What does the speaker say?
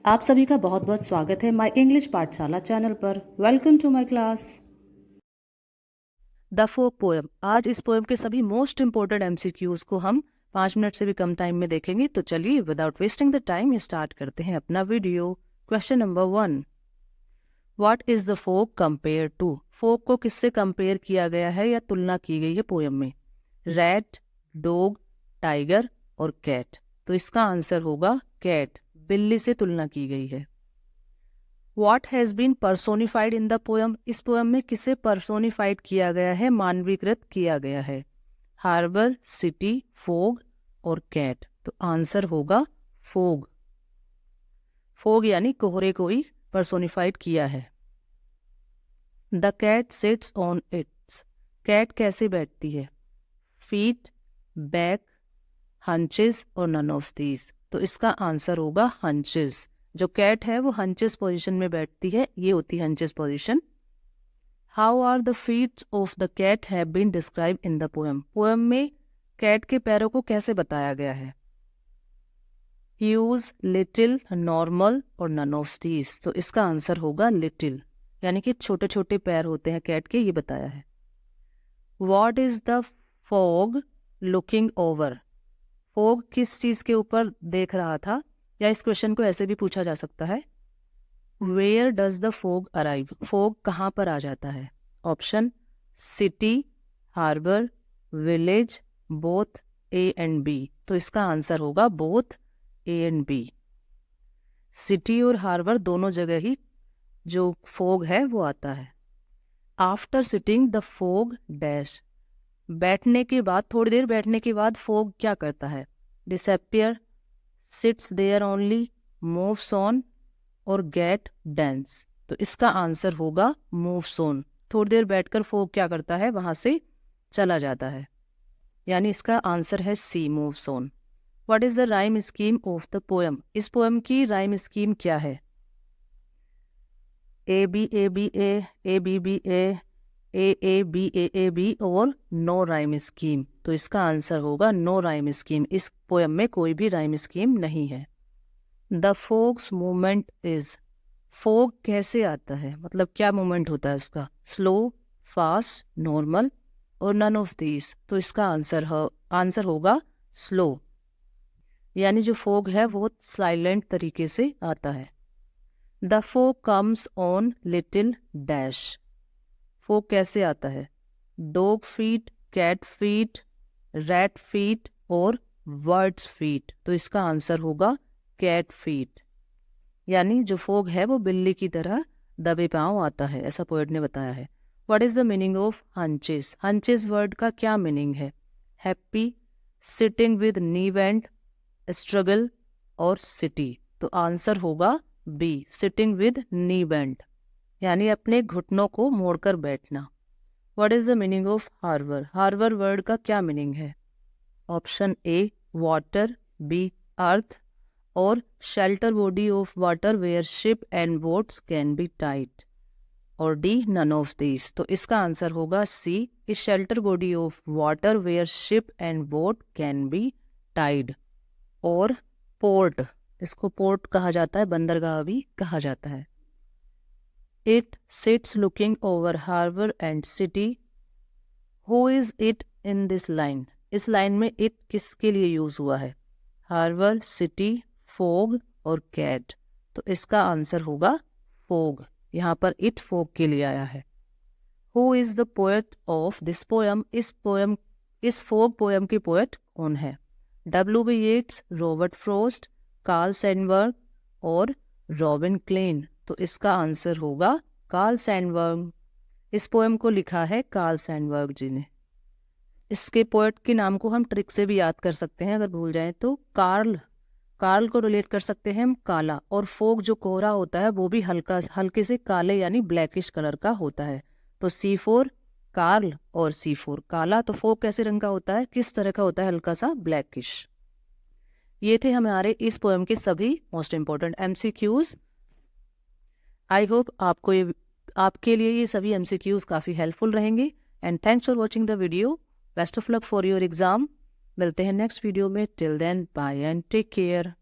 आप सभी का बहुत बहुत स्वागत है माय इंग्लिश पाठशाला चैनल पर। Welcome to my class. The fog poem. आज इस पोएम के सभी मोस्ट इंपोर्टेंट एमसीक्यूज को हम 5 मिनट से भी कम टाइम में देखेंगे। तो चलिए without wasting the time start करते हैं अपना video. Question number 1, what is the fog compare to? Fog को किससे कंपेयर किया गया है या तुलना की गई है पोएम में? रैट, डॉग, टाइगर और कैट। तो इसका आंसर होगा कैट, बिल्ली से तुलना की गई है। What has been personified in the poem? इस पोएम में किसे पर्सोनिफाइड किया गया है, मानवीकृत किया गया है? हार्बर, सिटी, फोग और कैट। तो आंसर होगा फोग। फोग यानी कोहरे को ही पर्सोनिफाइड किया है। The cat sits on its. Cat कैसे बैठती है? फीट, बैक, हंचेस और नन ऑफ दीज। तो इसका आंसर होगा हंचेस। जो कैट है वो हंचेस पोजीशन में बैठती है, ये होती है haunches position. How are the feet of the cat have been describe in the poem? Poem में कैट के पैरों को कैसे बताया गया है? ह्यूज, लिटिल, नॉर्मल और नन ऑफ दीज। तो इसका आंसर होगा लिटिल, यानी कि छोटे छोटे पैर होते हैं कैट के, ये बताया है। What is the fog looking over? Fog किस चीज के ऊपर देख रहा था? या इस क्वेश्चन को ऐसे भी पूछा जा सकता है, where does the fog arrive? Fog कहाँ पर आ जाता है? Option city, harbour, village, both A and B. तो इसका आंसर होगा both A and B. City और हार्बर दोनों जगह ही जो फॉग है वो आता है। After sitting the fog dash. बैठने के बाद, थोड़ी देर बैठने के बाद फॉग क्या करता है? Disappear, sits there only, moves on और गेट डेंस। तो इसका आंसर होगा मूव्स ऑन। थोड़ी देर बैठकर फॉग क्या करता है? वहां से चला जाता है, यानी इसका आंसर है C, moves on. What is the rhyme scheme of the poem? इस पोएम की राइम स्कीम क्या है? A B A B A B B A B A B और नो राइम स्कीम। तो इसका आंसर होगा नो राइम स्कीम। इस poem में कोई भी राइम स्कीम नहीं है। The fog's movement is. Fog कैसे आता है, मतलब क्या मूवमेंट होता है उसका? स्लो, फास्ट, नॉर्मल और नन ऑफ दीज। तो इसका आंसर होगा स्लो, यानी जो फोग है वो साइलेंट तरीके से आता है। The fog comes on little dash. Fog कैसे आता है? Dog feet, cat feet, rat feet और बर्ड्स फीट। तो इसका आंसर होगा कैट फीट, यानी जो फोग है वो बिल्ली की तरह दबे पांव आता है, ऐसा पोएट ने बताया है। What is the meaning of haunches? Haunches word का क्या मीनिंग है? Happy, sitting with knee bend, struggle और सिटी। तो आंसर होगा B, sitting with knee bend, यानी अपने घुटनों को मोड़कर बैठना। What is the meaning of harbour? Harbour word का क्या मीनिंग है? Option A water, B earth और shelter body of water where ship and boats can be tied, और डी नन ऑफ दीज। तो इसका आंसर होगा सी, कि shelter body of water where ship and boat can be tied. और port, इसको port कहा जाता है, बंदरगाह भी कहा जाता है। It sits looking over harbour and city. Who is it in this line? इस लाइन में इट किसके लिए यूज हुआ है? हार्बर, सिटी, फोग और कैट। तो इसका आंसर होगा फोग। यहाँ पर इट फोग के लिए आया है। Who is the poet of this poem? इस फोग पोएम की पोएट कौन है? W.B. Yeats, Robert Frost, Carl Sandburg और रॉबिन क्लेन। तो इसका आंसर होगा कार्ल सैंडबर्ग। इस पोएम को लिखा है कार्ल सैंडबर्ग जी ने। इसके पोएट के नाम को हम ट्रिक से भी याद कर सकते हैं, अगर भूल जाएं तो। कार्ल को रिलेट कर सकते हैं हम काला, और फोग जो कोहरा होता है वो भी हल्के से काले यानी ब्लैकिश कलर का होता है। तो C4 कार्ल और C4 काला। तो फोग कैसे रंग का होता है, किस तरह का होता है? हल्का सा ब्लैकिश। ये थे हमारे इस पोएम के सभी most important MCQs। I hope आपके लिए ये सभी MCQs काफ़ी हेल्पफुल रहेंगे। And thanks for watching the video. Best of luck for your exam. मिलते हैं नेक्स्ट वीडियो में। Till then bye and take care.